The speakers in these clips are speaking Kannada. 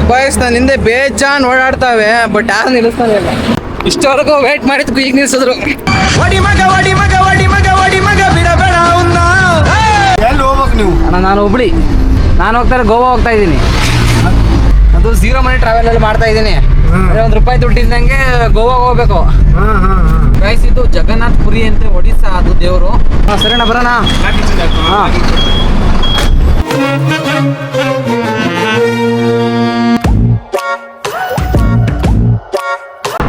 ಬಾಯ್ಸ್ ನನ್ನ ಹಿಂದೆ ಬೇಜಾನ್ ಓಡಾಡ್ತಾವೆ, ಬಟ್ ಯಾರು ನಿಲ್ಲಿಸ್ತಾನೆ ಇಲ್ಲ. ಇಷ್ಟವರೆಗೂ ವೇಟ್ ಮಾಡಿದ್ಕು ಈಗ ನಿಲ್ಸಿದ್ರು. ಒಡಿ ಮಗ ಒಡಿ ಮಗ ಒಡಿ ಮಗ ಒಡಿ ಮಗ ಬಿಡಬೇಡ ಅವನ್ನ. ಎಲ್ಲಿ ಹೋಗ್ಬೇಕು ನೀವು? ಅಣ್ಣ ನಾನು ಹುಬ್ಳಿ, ನಾನು ಹೋಗ್ತಾರೆ ಗೋವಾ ಹೋಗ್ತಾ ಇದ್ದೀನಿ. ಅದು 0 ಮನಿ ಟ್ರಾವೆಲ್ ಅಲ್ಲಿ ಮಾಡ್ತಾ ಇದ್ದೀನಿ. ₹1 ದುಡ್ಡಿದ್ದಂಗೆ ಗೋವಾ ಹೋಗ್ಬೇಕು. ಗೈಸ್ ಇದು ಜಗನ್ನಾಥ್ ಪುರಿ ಅಂತ ಒಡಿಸ್ಸಾ, ಅದು ದೇವರು. ಸರಿನಾ ಬರೋಣ? ಹಾಂ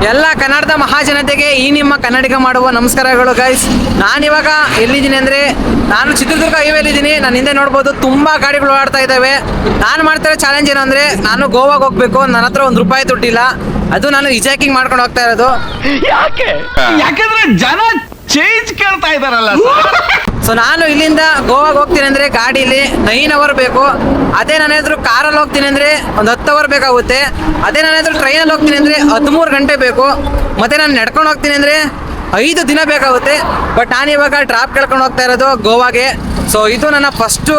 ಎಲ್ಲ ಕನ್ನಡದ ಮಹಾಜನತೆಗೆ ಈ ನಿಮ್ಮ ಕನ್ನಡಿಗ ಮಾಡುವ ನಮಸ್ಕಾರಗಳು ಗೈಸ್. ನಾನಿವಾಗ ಎಲ್ಲಿದ್ದೀನಿ ಅಂದರೆ ನಾನು ಚಿತ್ರದುರ್ಗ ಹೈವೇಲಿದ್ದೀನಿ. ನಾನು ಹಿಂದೆ ನೋಡ್ಬೋದು ತುಂಬ ಗಾಡಿಗಳು ಓಡಾಡ್ತಾ ಇದ್ದಾವೆ. ನಾನು ಮಾಡ್ತಿರೋ ಚಾಲೆಂಜ್ ಏನು ಅಂದರೆ ನಾನು ಗೋವಾಗೆ ಹೋಗ್ಬೇಕು. ನನ್ನ ಹತ್ರ ₹1 ದುಡ್ಡಿಲ್ಲ. ಅದು ನಾನು ಹಿಜಾಕಿಂಗ್ ಮಾಡ್ಕೊಂಡು ಹೋಗ್ತಾ ಇರೋದು. ಯಾಕಂದ್ರೆ ಜನ ಚೇಂಜ್ ಕೇಳ್ತಾ ಇದಾರಲ್ಲ. ಸೊ ನಾನು ಇಲ್ಲಿಂದ ಗೋವಾಗೆ ಹೋಗ್ತೀನಿ ಅಂದರೆ ಗಾಡೀಲಿ 9 ಅವರ್ ಬೇಕು. ಅದೇ ನಾನೇನಾದರೂ ಕಾರಲ್ಲಿ ಹೋಗ್ತೀನಿ ಅಂದರೆ ಒಂದು 10 ಅವರ್ ಬೇಕಾಗುತ್ತೆ. ಅದೇ ನಾನೇನಾದರೂ ಟ್ರೈನಲ್ಲಿ ಹೋಗ್ತೀನಿ ಅಂದರೆ 13 ಗಂಟೆ ಬೇಕು. ಮತ್ತು ನಾನು ನಡ್ಕೊಂಡು ಹೋಗ್ತೀನಿ ಅಂದರೆ 5 ದಿನ ಬೇಕಾಗುತ್ತೆ. ಬಟ್ ನಾನಿವಾಗ ಡ್ರಾಪ್ ಕೇಳ್ಕೊಂಡು ಹೋಗ್ತಾ ಇರೋದು ಗೋವಾಗೆ. ಸೊ ಇದು ನನ್ನ ಫಸ್ಟು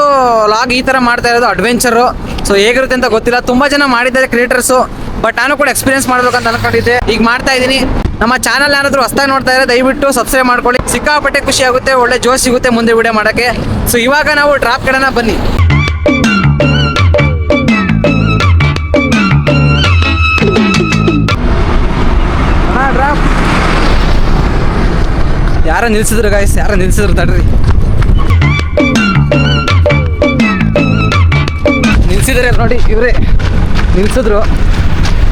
ಲಾಗ್ ಈ ಥರ ಮಾಡ್ತಾ ಇರೋದು, ಅಡ್ವೆಂಚರು. ಸೊ ಹೇಗಿರುತ್ತೆ ಅಂತ ಗೊತ್ತಿಲ್ಲ, ತುಂಬ ಜನ ಮಾಡಿದ್ದಾರೆ ಕ್ರಿಯೇಟರ್ಸು. ಬಟ್ ನಾನು ಕೂಡ ಎಕ್ಸ್ಪೀರಿಯನ್ಸ್ ಮಾಡ್ಬೇಕಂತ ಅನ್ಕೊಂಡಿದ್ದೆ, ಈಗ ಮಾಡ್ತಾ ಇದ್ದೀನಿ. ನಮ್ಮ ಚಾನಲ್ ಯಾರಾದರೂ ಹೊಸ್ದಾಗಿ ನೋಡ್ತಾ ಇದ್ದಾರೆ ದಯವಿಟ್ಟು ಸಬ್ಸ್ಕ್ರೈಬ್ ಮಾಡ್ಕೊಳ್ಳಿ. ಸಿಕ್ಕಾಪಟ್ಟೆ ಖುಷಿ ಆಗುತ್ತೆ, ಒಳ್ಳೆ ಜೋಶ್ ಸಿಗುತ್ತೆ ಮುಂದೆ ವಿಡಿಯೋ ಮಾಡೋಕ್ಕೆ. ಸೊ ಇವಾಗ ನಾವು ಡ್ರಾಪ್ ಕಡೆನ ಬನ್ನಿ. ಡ್ರಾಪ್ ಯಾರೋ ನಿಲ್ಸಿದ್ರು ಗಾಯ್ಸ್, ಯಾರೋ ನಿಲ್ಸಿದ್ರು ತಡ್ರಿ. ನಿಲ್ಸಿದ್ರೆ ನೋಡಿ, ಇವರೇ ನಿಲ್ಸಿದ್ರು.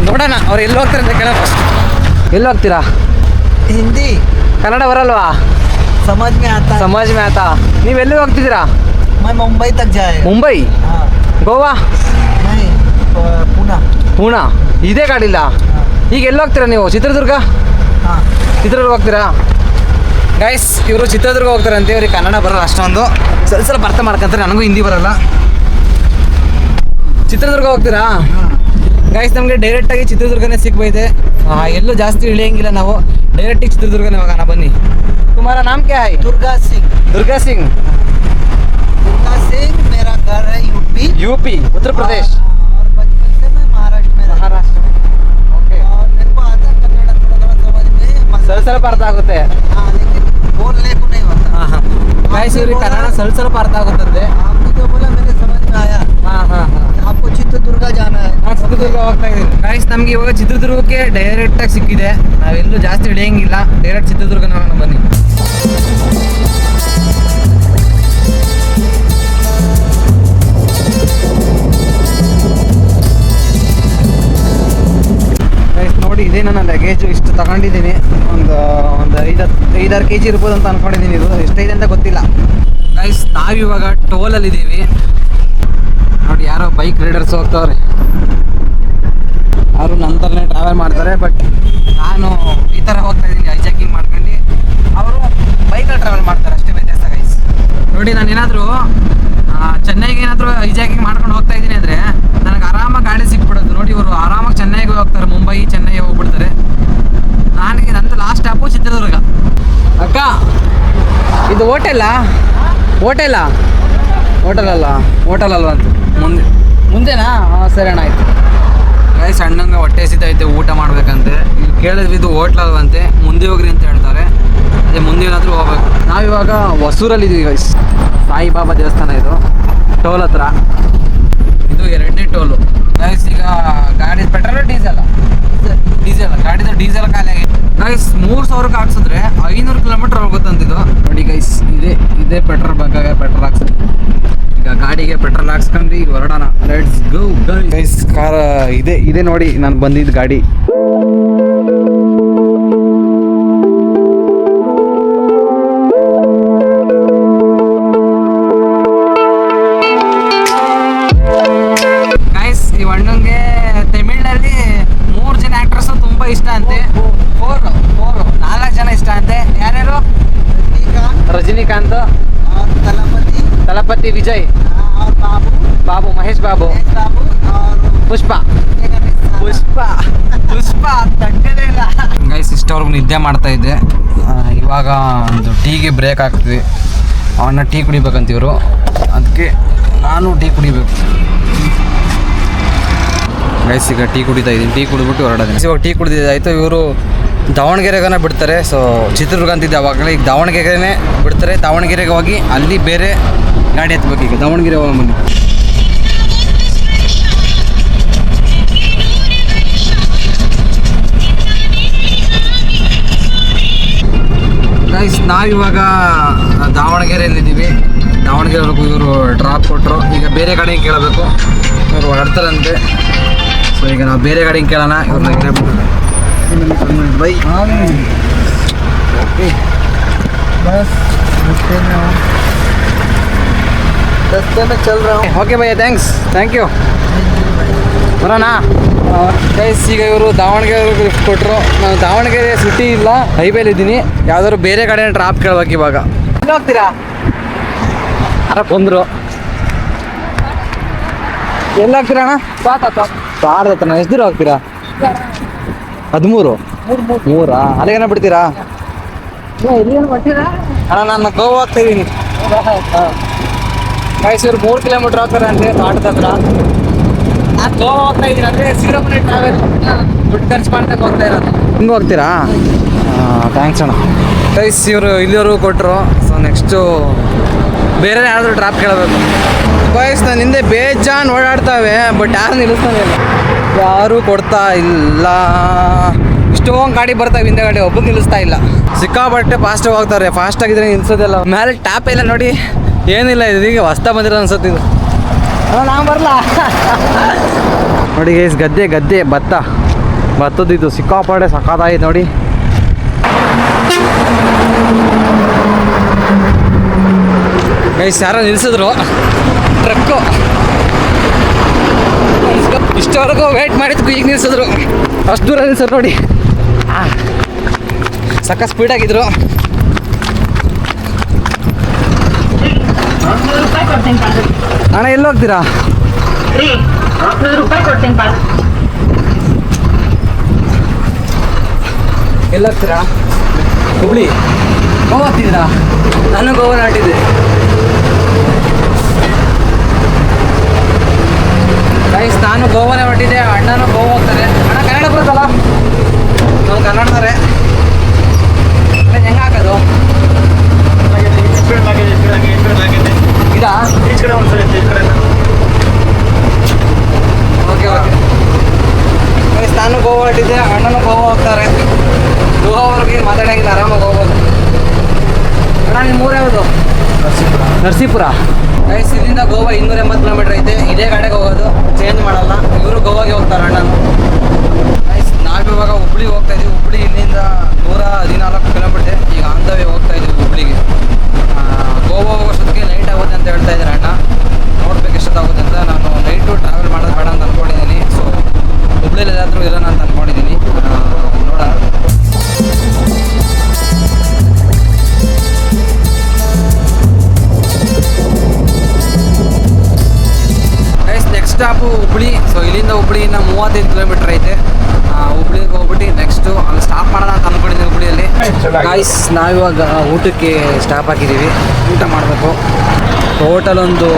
ನೋಡೋಣ ಅವ್ರು ಎಲ್ಲಿ ಹೋಗ್ತಾರೆ ಅಂತ ಕೇಳೋಣ ಫಸ್ಟ್. ಎಲ್ಲಿ ಹೋಗ್ತೀರಾ? ಹಿಂದಿ ಕನ್ನಡ ಬರಲ್ವಾ? समझ में आता है। ಸಮಾಜ್ ಮೇ ಆತಾ. ನೀವು ಎಲ್ಲಿ ಹೋಗ್ತಿದ್ದೀರಾ? मैं मुंबई तक जाएगा। ಮುಂಬೈ, हाँ ಗೋವಾ, नहीं पुणे। ಪೂನಾ. ಇದೇ ಗಾಡಿಲ್ಲ. ಈಗ ಎಲ್ಲಿ ಹೋಗ್ತೀರಾ ನೀವು? ಚಿತ್ರದುರ್ಗ? हाँ ಚಿತ್ರದುರ್ಗ ಹೋಗ್ತೀರಾ ಗೈಸ್? ಇವರು ಚಿತ್ರದುರ್ಗ ಹೋಗ್ತಾರಂತೆ. ಇವ್ರಿಗೆ ಕನ್ನಡ ಬರಲ್ಲ ಅಷ್ಟೊಂದು, ಸ್ವಲ್ಪ ಅರ್ಥ ಮಾಡ್ಕೊಂತಾರೆ. ನನಗೂ ಹಿಂದಿ ಬರಲ್ಲ. ಚಿತ್ರದುರ್ಗ ಹೋಗ್ತೀರಾ ಗೈಸ್? ನಮಗೆ ಡೈರೆಕ್ಟಾಗಿ ಚಿತ್ರದುರ್ಗನೇ ಸಿಕ್ಬೈತೆ. ಎಲ್ಲೂ ಜಾಸ್ತಿ ಇಳಿಯಂಗಿಲ್ಲ ನಾವು, ಡೈರೆಕ್ಟಾಗಿ ಚಿತ್ರದುರ್ಗನೇ ಹೋಗೋಣ ಬನ್ನಿ. तुम्हारा नाम क्या है? दुर्गा सिंह। दुर्गा सिंह। दुर्गा सिंह, मेरा घर है यूपी, उत्तर प्रदेश। और बचपन से मैं महाराष्ट्र में रहता महाराष्ट्र में। ओके। हूँ। और मेरे को आता है कन्नड़ थोड़ा समझ में, ಸ್ವಲ್ಪ ಅರ್ಥ ಆಗುತ್ತೆ. हाँ लेकिन बोलने को नहीं होता। ಹಾಂ ಹಾಂ ಗೈಸ್, ಇವ್ರಿಗೆ ಕನ್ನಡ ಸ್ವಲ್ಪ ಅರ್ಥ ಆಗುತ್ತಂತೆ. आपने जो बोला मेरे समझ में आया। ಹಾಂ ಹಾಂ ಹಾಂ आपको चित्रदुर्ग जाना है? ನಾನು ಚಿತ್ರದುರ್ಗ ಹೋಗ್ತಾ ಇದ್ದೀನಿ ಗೈಸ್. ನಮಗೆ ಇವಾಗ ಚಿತ್ರದುರ್ಗಕ್ಕೆ ಡೈರೆಕ್ಟಾಗಿ ಸಿಕ್ಕಿದೆ. ನಾವೆಲ್ಲೂ ಜಾಸ್ತಿ ಇಳಿಯಂಗಿಲ್ಲ, ಡೈರೆಕ್ಟ್ ಚಿತ್ರದುರ್ಗನ ಹೋಗೋಣ ಬನ್ನಿ. ಗೈಸ್ ನೋಡಿ, ಇದೇ ನನ್ನ ಲಗೇಜು. ಇಷ್ಟು ತಗೊಂಡಿದ್ದೀನಿ. ಒಂದು 5-6 kg ಇರ್ಬೋದು ಅಂತ ಅನ್ಕೊಂಡಿದ್ದೀನಿ. ಇದು ಎಷ್ಟೈತೆ ಅಂತ ಗೊತ್ತಿಲ್ಲ ಗೈಸ್. ನಾವಿವಾಗ ಟೋಲಲ್ಲಿದ್ದೀವಿ ನೋಡಿ. ಯಾರೋ ಬೈಕ್ ರೈಡರ್ಸ್ ಹೋಗ್ತವ್ರೆ, ಅವರು ನಂತರನೇ ಟ್ರಾವೆಲ್ ಮಾಡ್ತಾರೆ. ಬಟ್ ನಾನು ಈ ಥರ ಹೋಗ್ತಾ ಇದ್ದೀನಿ ಹೈಜಾಕಿಂಗ್ ಮಾಡ್ಕೊಂಡು. ಅವರು ಬೈಕಲ್ಲಿ ಟ್ರಾವೆಲ್ ಮಾಡ್ತಾರೆ, ಅಷ್ಟೇ ವ್ಯತ್ಯಾಸ ಗೈಸ್. ನೋಡಿ, ನಾನು ಏನಾದರೂ ಚೆನ್ನೈಗೆ ಏನಾದರೂ ಹೈಜಾಕಿಂಗ್ ಮಾಡ್ಕೊಂಡು ಹೋಗ್ತಾ ಇದ್ದೀನಿ ಅಂದರೆ ನನಗೆ ಆರಾಮಾಗಿ ಗಾಡಿ ಸಿಕ್ಬಿಡೋದು. ನೋಡಿ, ಇವರು ಆರಾಮಾಗಿ ಚೆನ್ನೈಗೆ ಹೋಗ್ತಾರೆ, ಮುಂಬೈ ಚೆನ್ನೈ ಹೋಗ್ಬಿಡ್ತಾರೆ. ನನಗೆ ನಂದು ಲಾಸ್ಟ್ ಸ್ಟಾಪು ಚಿತ್ರದುರ್ಗ. ಅಕ್ಕ, ಇದು ಹೋಟೆಲ್ಲಾ? ಹೋಟೆಲ್ ಅಲ್ವಾ ಅಂತ ಮುಂದೆನಾ? ಹಾಂ ಸರಿ ಅಣ್ಣ, ಆಯಿತು. ಗೈಸ್ ಅಣ್ಣಂಗೆ ಹೊಟ್ಟೆ ಹಸಿತೈತೆ, ಊಟ ಮಾಡ್ಬೇಕಂತೆ. ಇಲ್ಲಿ ಕೇಳಿದ್ವಿ ಇದು ಹೋಟ್ಲಲ್ವಂತೆ. ಮುಂದೆ ಹೋಗ್ರಿ ಅಂತ ಹೇಳ್ತಾರೆ. ಅದೇ ಮುಂದೆ ಏನಾದರೂ ಹೋಗ್ಬೇಕು. ನಾವಿವಾಗ ಹೊಸೂರಲ್ಲಿದ್ದೀವಿ ಗೈಸ್. ಸಾಯಿಬಾಬಾ ದೇವಸ್ಥಾನ ಇದು, ಟೋಲ್ ಹತ್ರ. ಇದು 2ನೇ ಟೋಲು ಗೈಸ್. ಈಗ ಗಾಡಿ ಪೆಟ್ರೋಲ್ ಡೀಸೆಲ್ ಗಾಡಿದು ಡೀಸೆಲ್ ಖಾಲಿ ಆಗಿದೆ ಗೈಸ್. 3000ಕ್ಕೆ ಹಾಕ್ಸಿದ್ರೆ 500 ಕಿಲೋಮೀಟರ್ ಹೋಗುತ್ತಂತಿದ್ದು. ನೋಡಿ ಗೈಸ್, ಇದೇ ಪೆಟ್ರೋಲ್ ಬಂಕಾಗ ಪೆಟ್ರೋಲ್ ಹಾಕ್ಸಿದೆ. ಈಗ ಗಾಡಿಗೆ ಪೆಟ್ರೋಲ್ ಹಾಕ್ಸ್ಕೊಂಡು ಈಗ ಹೊರಡೋಣ. Let's go guys. ಕಾರ್ ಇದೆ ನೋಡಿ, ನಾನು ಬಂದಿದ್ದು ಗಾಡಿ. ಗೈಸ್, ಈ ಅಣ್ಣಂಗೆ ತಮಿಳ್ನಲ್ಲಿ 3 ಜನ ಆ್ಯಕ್ಟ್ರಸ್ಸು ತುಂಬ ಇಷ್ಟ ಅಂತೆ. 4 ಜನ ಇಷ್ಟ ಅಂತೆ. ಯಾರ್ಯಾರು? ರಜನಿಕಾಂತ್, ತಲಪತಿ ವಿಜಯ್, और बाबू, ಮಹೇಶ್ ಬಾಬು, ಪುಷ್ಪ ತಟ್ಟದೇ ಇಲ್ಲ ಗೈಸ್. ಇಷ್ಟವರೆಗೂ ನಿದ್ದೆ ಮಾಡ್ತಾ ಇದ್ದೆ. ಇವಾಗ ಒಂದು ಟೀಗೆ ಬ್ರೇಕ್ ಹಾಕ್ತೀವಿ. ಅವನ್ನ ಟೀ ಕುಡಿಬೇಕಂತಿವರು, ಅದಕ್ಕೆ ನಾನು ಟೀ ಕುಡಿಬೇಕು. ಗೈಸ್ ಈಗ ಟೀ ಕುಡಿತಾ ಇದ್ದೀನಿ, ಟೀ ಕುಡಿದ್ಬಿಟ್ಟು ಹೊರಡೋದೀನಿ. ಇವಾಗ ಟೀ ಕುಡಿದಿದ್ದಾಯಿತು. ಇವರು ದಾವಣಗೆರೆಗನ ಬಿಡ್ತಾರೆ. ಸೊ ಚಿತ್ರದುರ್ಗ ಅಂತಿದ್ದೆ ಅವಾಗಲೇ, ಈಗ ದಾವಣಗೆರೆನೇ ಬಿಡ್ತಾರೆ. ದಾವಣಗೆರೆಗೆ ಹೋಗಿ ಅಲ್ಲಿ ಬೇರೆ ಗಾಡಿ ಎತ್ತಬೇಕು. ಈಗ ದಾವಣಗೆರೆ ಹೋಗಿ ಬನ್ನಿ. ಗೈಸ್ ನಾವಿವಾಗ ದಾವಣಗೆರೆಯಲ್ಲಿದ್ದೀವಿ. ದಾವಣಗೆರೆವರೆಗೂ ಇವರು ಡ್ರಾಪ್ ಕೊಟ್ಟರು. ಈಗ ಬೇರೆ ಗಾಡಿ ಕೇಳಬೇಕು, ಇವರು ಹೊರಡ್ತಾರಂತೆ. ಸೊ ಈಗ ನಾವು ಬೇರೆ ಗಾಡಿ ಕೇಳೋಣ. ಇವ್ರನ್ನ ಬೈ ಓಕೆ ಭಯ್ಯ, ಥ್ಯಾಂಕ್ ಯು. ಬರೋಣ ಗೈಸ್. ಈಗ ಇವರು ದಾವಣಗೆರೆ ಲಿಫ್ಟ್ ಕೊಟ್ಟರು. ನಾನು ದಾವಣಗೆರೆ ಸಿಟಿ ಇಲ್ಲ, ಹೈವೇಲಿದ್ದೀನಿ. ಯಾವ್ದಾದ್ರು ಬೇರೆ ಕಡೆ ಡ್ರಾಪ್ ಕೇಳ್ಬೇಕು. ಇವಾಗ ಎಲ್ಲಿ ಹೋಗ್ತೀರಾ? ಬಂದರು. ಎಲ್ಲಿ ಹೋಗ್ತೀರಾ ಅಣ್ಣ? ಪಾರ್ದ ಹತ್ರ. ಎಷ್ಟು ದೂರ ಹೋಗ್ತೀರಾ? 13 3 ಅಲ್ಲಿಗೇನ ಬಿಡ್ತೀರಾ? ಅಣ್ಣ ನಾನು ಗೋವಾ ಹೋಗ್ತಾ ಇದ್ದೀನಿ. ಗೈಸ್ ಇವ್ರು 3 ಕಿಲೋಮೀಟ್ರ್ ಹೋಗ್ತಾರೆ ಅಂದರೆ ತೋಟದ ಹತ್ರ. ನಾನು ಗೋವಾ ಹೋಗ್ತಾ ಇದ್ದೀನಿ ಅಂದರೆ ಸಿರಮನೆ ಟ್ರಾವೆಲ್ ದುಡ್ಡು ಖರ್ಚು ಮಾಡ್ಕೊಂಡು ಹೋಗ್ತಾ ಇರೋದು. ಹಿಂಗೆ ಹೋಗ್ತೀರಾ? ಥ್ಯಾಂಕ್ಸ್ ಅಣ್ಣ. ಗೈಸ್ ಇವರು ಇಲ್ಲಿವರೆಗೂ ಕೊಟ್ಟರು. ಸೊ ನೆಕ್ಸ್ಟು ಬೇರೆ ಯಾರಾದರೂ ಡ್ರಾಪ್ ಕೇಳಬೇಕು. ಗೈಸ್ ನನ್ನ ಹಿಂದೆ ಬೇಜಾನ್ ಓಡಾಡ್ತಾವೆ, ಬಟ್ ಯಾರು ನಿಲ್ಲಿಸ್ತಾನೆ ಇಲ್ಲ, ಯಾರೂ ಕೊಡ್ತಾ ಇಲ್ಲ. ಇಷ್ಟೊಂದು ಗಾಡಿ ಬರ್ತಾವೆ ಹಿಂದೆ ಗಾಡಿ, ಒಬ್ಬರು ನಿಲ್ಲಿಸ್ತಾ ಇಲ್ಲ. ಸಿಕ್ಕಾಪಟ್ಟೆ ಫಾಸ್ಟಾಗಿ ಹೋಗ್ತಾರೆ. ಫಾಸ್ಟಾಗಿದ್ರೆ ನಿಲ್ಸೋದಿಲ್ಲ. ಮೇಲೆ ಟ್ಯಾಪ್ ಇಲ್ಲ ನೋಡಿ, ಏನಿಲ್ಲ. ಇದೀಗ ಹೊಸ್ತಾ ಬಂದಿರೋ ಅನ್ಸತ್ತಿದ್ದು. ನಾನು ಬರಲ್ಲ ನೋಡಿ ಗೈಸ್. ಗದ್ದೆ ಭತ್ತದಿದ್ದು ಸಿಕ್ಕಾಪಟ್ಟೆ ಸಖತ್ತಾಗಿತ್ತು ನೋಡಿ. ಗೈಸ್ ಯಾರೋ ನಿಲ್ಸಿದ್ರು ಟ್ರಕ್ಕು. ಇಷ್ಟವರೆಗೂ ವೇಟ್ ಮಾಡಿದ್ಕು ಈಗ ನಿಲ್ಸಿದ್ರು. ಅಷ್ಟು ದೂರ ನಿಲ್ಸರು ನೋಡಿ. ಸಕ್ಕ ಸ್ಪೀಡಾಗಿದ್ರು. ಅಣ್ಣ ಎಲ್ಲಿ ಹೋಗ್ತೀರಾ? ಎಲ್ಲಿ ಹೋಗ್ತೀರಾ? ಹುಬ್ಳಿ. ಗೋವಾ ಹೋಗ್ತಿದ್ದೀರಾ? ನಾನು ಗೋವಾ ನಾಟಿದ್ದೆ. ಗೈಸ್ ನಾನು ಗೋವಾನೇ ಹೊಟ್ಟಿದ್ದೆ, ಅಣ್ಣನೂ ಗೋವಾ ಹೋಗ್ತಾರೆ. ಅಣ್ಣ ಕನ್ನಡ ಬರುತ್ತಲ್ಲ? ನಾವು ಕನ್ನಡದವರೇ. ಹೆಂಗೆ ಹಾಕೋದು? ಇದಾ? ಓಕೆ ಗೈಸ್ ನಾನು ಗೋವಾ ಹೊಟ್ಟಿದ್ದೆ, ಅಣ್ಣನೂ ಗೋವಾ ಹೋಗ್ತಾರೆ. ಗೋವಾವರೆಗೆ ಮಾತಾಡೋಂಗಿಲ್ಲ, ಆರಾಮಾಗಿ ಹೋಗ್ಬೋದು. ಅಣ್ಣ ನಿಮ್ಮ ಊರು ಯಾವುದು? ನರಸೀಪುರ. ಗೈಸ್ ಇಲ್ಲಿಂದ ಗೋವಾ 280 ಕಿಲೋಮೀಟ್ರ್ ಐತೆ. ಇದೇ ಗಾಡಿಗೆ ಹೋಗೋದು, ಚೇಂಜ್ ಮಾಡಲ್ಲ. ಇವರು ಗೋವಾಗೆ ಹೋಗ್ತಾರೆ ಅಣ್ಣನು. ಗೈಸ್ ನಾವಿವಾಗ ಹುಬ್ಳಿಗೆ ಹೋಗ್ತಾ ಇದ್ದೀವಿ. ಹುಬ್ಳಿ ಇಲ್ಲಿಂದ 114 ಕಿಲೋಮೀಟ್ರ್. ಈಗ ಆನ್ ದ ವೇ ಹೋಗ್ತಾ ಇದ್ದೀವಿ ಹುಬ್ಳಿಗೆ. ಗೋವಾ ಹೋಗೋಷ್ಟೊತ್ತಿಗೆ ನೈಟ್ ಆಗುತ್ತೆ ಅಂತ ಹೇಳ್ತಾ ಇದ್ದಾರೆ ಅಣ್ಣ. ನೋಡ್ಬೇಕು ಎಷ್ಟೊತ್ತಾಗುತ್ತೆ ಅಂತ. ನಾನು ನೈಟು ಟ್ರಾವೆಲ್ ಮಾಡೋದು ಬೇಡ ಅಂತ ಅಂದ್ಕೊಂಡಿದ್ದೀನಿ. ಸೊ ಹುಬ್ಳಿಲಿ ಎಲ್ಲಾದರೂ ಇರೋಣ ಅಂತ ಅಂದ್ಕೊಂಡಿದ್ದೀನಿ. ನೋಡೋಣ. Next stop Hubli. ಸೊ ಇಲ್ಲಿಂದ ಹುಬ್ಳಿಯಿಂದ 35 ಕಿಲೋಮೀಟ್ರ್ ಐತೆ. ಹುಬ್ಳಿಗೆ ಹೋಗ್ಬಿಟ್ಟು ನೆಕ್ಸ್ಟು ಅಲ್ಲಿ ಸ್ಟಾಪ್ ಮಾಡೋಣ ಅಂತ ಅಂದ್ಕೊಂಡಿದ್ದೀವಿ ಹುಬ್ಳಿಯಲ್ಲಿ. ಗಾಯ್ಸ್ ನಾವಿವಾಗ ಊಟಕ್ಕೆ ಸ್ಟಾಪ್ ಹಾಕಿದ್ದೀವಿ. ಊಟ ಮಾಡಬೇಕು. ಟೋಟಲ್ ಒಂದು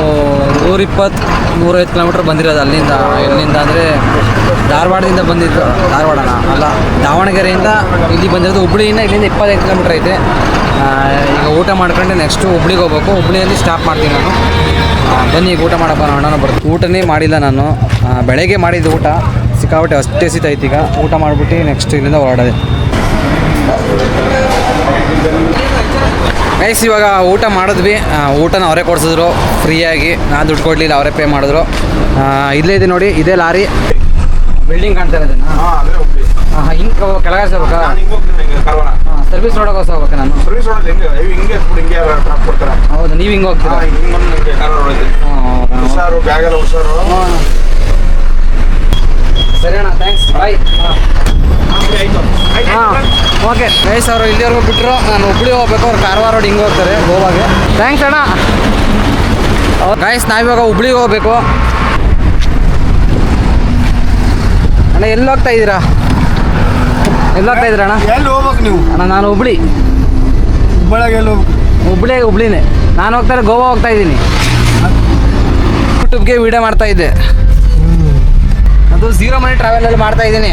120-125 ಕಿಲೋಮೀಟ್ರ್ ಬಂದಿರೋದು ಅಲ್ಲಿಂದ. ಎಲ್ಲಿಂದ ಅಂದರೆ ಧಾರವಾಡದಿಂದ ಬಂದಿದ್ದು. ಧಾರವಾಡನ ಅಲ್ಲ, ದಾವಣಗೆರೆಯಿಂದ ಇಲ್ಲಿ ಬಂದಿರೋದು. ಹುಬ್ಳಿಯಿಂದ ಇಲ್ಲಿಂದ 25 ಕಿಲೋಮೀಟ್ರ್ ಐತೆ. ಈಗ ಊಟ ಮಾಡ್ಕೊಂಡು ನೆಕ್ಸ್ಟು ಹುಬ್ಳಿಗೆ ಹೋಗ್ಬೇಕು. ಹುಬ್ಳಿಯಲ್ಲಿ ಸ್ಟಾಪ್ ಮಾಡ್ತೀನಿ ನಾನು. ಬನ್ನಿ ಈಗ ಊಟ ಮಾಡಪ್ಪ. ಅಣ್ಣನ ಬರ್ತೀನಿ. ಊಟನೇ ಮಾಡಿಲ್ಲ ನಾನು. ಬೆಳಗ್ಗೆ ಮಾಡಿದ್ದು ಊಟ ಸಿಕ್ಕಾಪಟ್ಟೆ ಅಷ್ಟೇ ಸಿತೈತೆ. ಈಗ ಊಟ ಮಾಡಿಬಿಟ್ಟು ನೆಕ್ಸ್ಟ್ ಇಲ್ಲಿಂದ ಹೊರಡೋದೆ. ಗೈಸ್ ಇವಾಗ ಊಟ ಮಾಡಿದ್ವಿ. ಊಟನ ಅವರೇ ಕೊಡಿಸಿದ್ರು ಫ್ರೀಯಾಗಿ. ನಾನು ದುಡ್ಡು ಕೊಡಲಿಲ್ಲ, ಅವರೇ ಪೇ ಮಾಡಿದ್ರು. ಇಲ್ಲೇ ಇದೆ ನೋಡಿ, ಇದೇ ಲಾರಿ. ಬಿಲ್ಡಿಂಗ್ ಕಾಣ್ತಾ ಇರೋದನ್ನ ಹಿಂಗೆ ಕೆಳಗೆ ಹೋಗ್ಬೇಕಾ? ಸರ್ವಿಸ್ ರೋಡಾಗ ಹೋಗ್ಬೇಕಾ ನಾನು? ಹೌದು, ನೀವು ಹಿಂಗೆ ಹೋಗ್ತೀರಾ? ಸರಿ ಅಣ್ಣ, ಥ್ಯಾಂಕ್ಸ್, ಬಾಯ್. ಹಾಂ ಓಕೆ. ಗೈಸ್ ಅವರು ಇಲ್ಲಿವರೆಗೂ ಬಿಟ್ಟರು. ನಾನು ಹುಬ್ಳಿ ಹೋಗ್ಬೇಕು. ಅವ್ರು ಕಾರವಾರ ರೋಡ್ ಹಿಂಗೆ ಹೋಗ್ತಾರೆ ಗೋವಾಗೆ. ಥ್ಯಾಂಕ್ಸ್ ಅಣ್ಣ. ಗೈಸ್ ನಾವಿವಾಗ ಹುಬ್ಳಿಗೆ ಹೋಗ್ಬೇಕು. ಅಣ್ಣ ಎಲ್ಲಿ ಹೋಗ್ತಾ ಇದ್ದೀರಾ? ಎಲ್ಲಿ ಹೋಗ್ತಾ ಇದ್ದೀರಾ ಅಣ್ಣ? ಎಲ್ಲಿ ಹೋಗ್ಬೇಕು ನೀವು? ಅಣ್ಣ ನಾನು ಹುಬ್ಳಿ. ಹುಬ್ಬಳ್ಳಿಗೆ ಎಲ್ಲಿ ಹೋಗ್ಬೇಕು? ಹುಬ್ಳಿನೇ. ನಾನು ಹೋಗ್ತಾರೆ ಗೋವಾ ಹೋಗ್ತಾ ಇದ್ದೀನಿ. ಯೂಟ್ಯೂಬ್ಗೆ ವೀಡಿಯೋ ಮಾಡ್ತಾ ಇದ್ದೆ. ಅದು 0 ಮನಿ ಟ್ರಾವೆಲಲ್ಲಿ ಮಾಡ್ತಾ ಇದ್ದೀನಿ.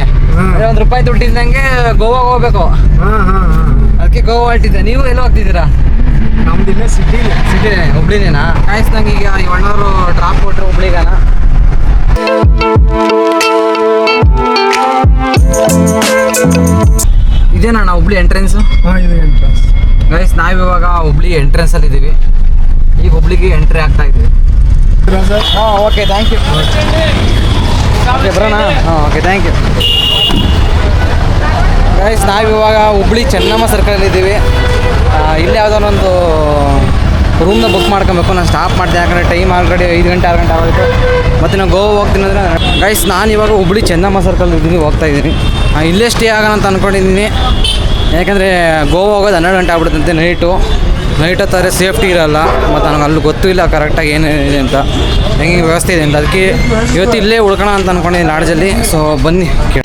ಅದೇ ₹1 ದುಡ್ಡು ಇದ್ದಂಗೆ ಗೋವಾಗೆ ಹೋಗ್ಬೇಕು, ಅದಕ್ಕೆ ಗೋವಾ ಹೊರಟಿದ್ದೆ. ನೀವು ಎಲ್ಲಿ ಹೋಗ್ತಿದ್ದೀರಾ? ನಮ್ದು ಇಲ್ಲೇ ಸಿಟಿ ಹುಬ್ಳಿನೇನಾ? ಕಾಯಿಸ್ದಂಗೆ ಈಗ ಈ ಅಣ್ಣವರು ಡ್ರಾಪ್ ಕೊಟ್ಟರು ಹುಬ್ಳಿಗಾನ. ಇದೇನಾ ಹುಬ್ಳಿ ಎಂಟ್ರೆನ್ಸು? ಇದು ಎಂಟ್ರೆನ್ಸ್. ಗೈಸ್ ನಾವಿವಾಗ ಹುಬ್ಳಿ ಎಂಟ್ರೆನ್ಸಲ್ಲಿ ಇದ್ದೀವಿ. ಈಗ ಹುಬ್ಳಿಗೆ ಎಂಟ್ರಿ ಆಗ್ತಾ ಇದ್ದೀವಿ. ಹಾಂ ಓಕೆ, ಥ್ಯಾಂಕ್ ಯು. ಓಕೆ ಬರೋಣ. ಹಾಂ ಓಕೆ, ಥ್ಯಾಂಕ್ ಯು. ಗೈಸ್ ನಾವಿವಾಗ ಹುಬ್ಳಿ ಚೆನ್ನಮ್ಮ ಸರ್ಕಲಲ್ಲಿ ಇದ್ದೀವಿ. ಇಲ್ಲಿ ಯಾವುದಾದ್ರು ಒಂದು ರೂಮ್ನ ಬುಕ್ ಮಾಡ್ಕೊಬೇಕು. ನಾನು ಸ್ಟಾಪ್ ಮಾಡ್ತೀನಿ, ಯಾಕಂದರೆ ಟೈಮ್ ಆಲ್ರೆಡಿ 5 ಗಂಟೆ 6 ಗಂಟೆ ಆಗೋಯ್ತು. ಮತ್ತು ನಾನು ಗೋವಾ ಹೋಗ್ತೀನಿ ಅಂದರೆ ಗೈಸ್ ನಾನು ಇವಾಗ ಹುಬ್ಳಿ ಚೆನ್ನಮ್ಮ ಸರ್ಕಲ್ ಇದ್ದೀನಿ, ಹೋಗ್ತಾ ಇದ್ದೀನಿ. ಇಲ್ಲೇ ಸ್ಟೇ ಆಗೋಣ ಅಂತ ಅಂದ್ಕೊಂಡಿದ್ದೀನಿ. ಯಾಕಂದರೆ ಗೋವಾ ಹೋಗೋದು 12 ಗಂಟೆ ಆಗ್ಬಿಡುತ್ತಂತೆ ನೈಟು ಹೊತ್ತಾದರೆ ಸೇಫ್ಟಿ ಇರೋಲ್ಲ. ಮತ್ತು ನನಗೆ ಅಲ್ಲಿ ಗೊತ್ತೂ ಇಲ್ಲ ಕರೆಕ್ಟಾಗಿ ಏನಿದೆ ಅಂತ, ಹೆಂಗೆ ವ್ಯವಸ್ಥೆ ಇದೆ ಅಂತ. ಅದಕ್ಕೆ ಇವತ್ತು ಇಲ್ಲೇ ಉಳ್ಕೋಣ ಅಂತ ಅಂದ್ಕೊಂಡಿದ್ದೀನಿ ಲಾಡ್ಜಲ್ಲಿ. ಸೊ ಬನ್ನಿ ಕೇಳಿ.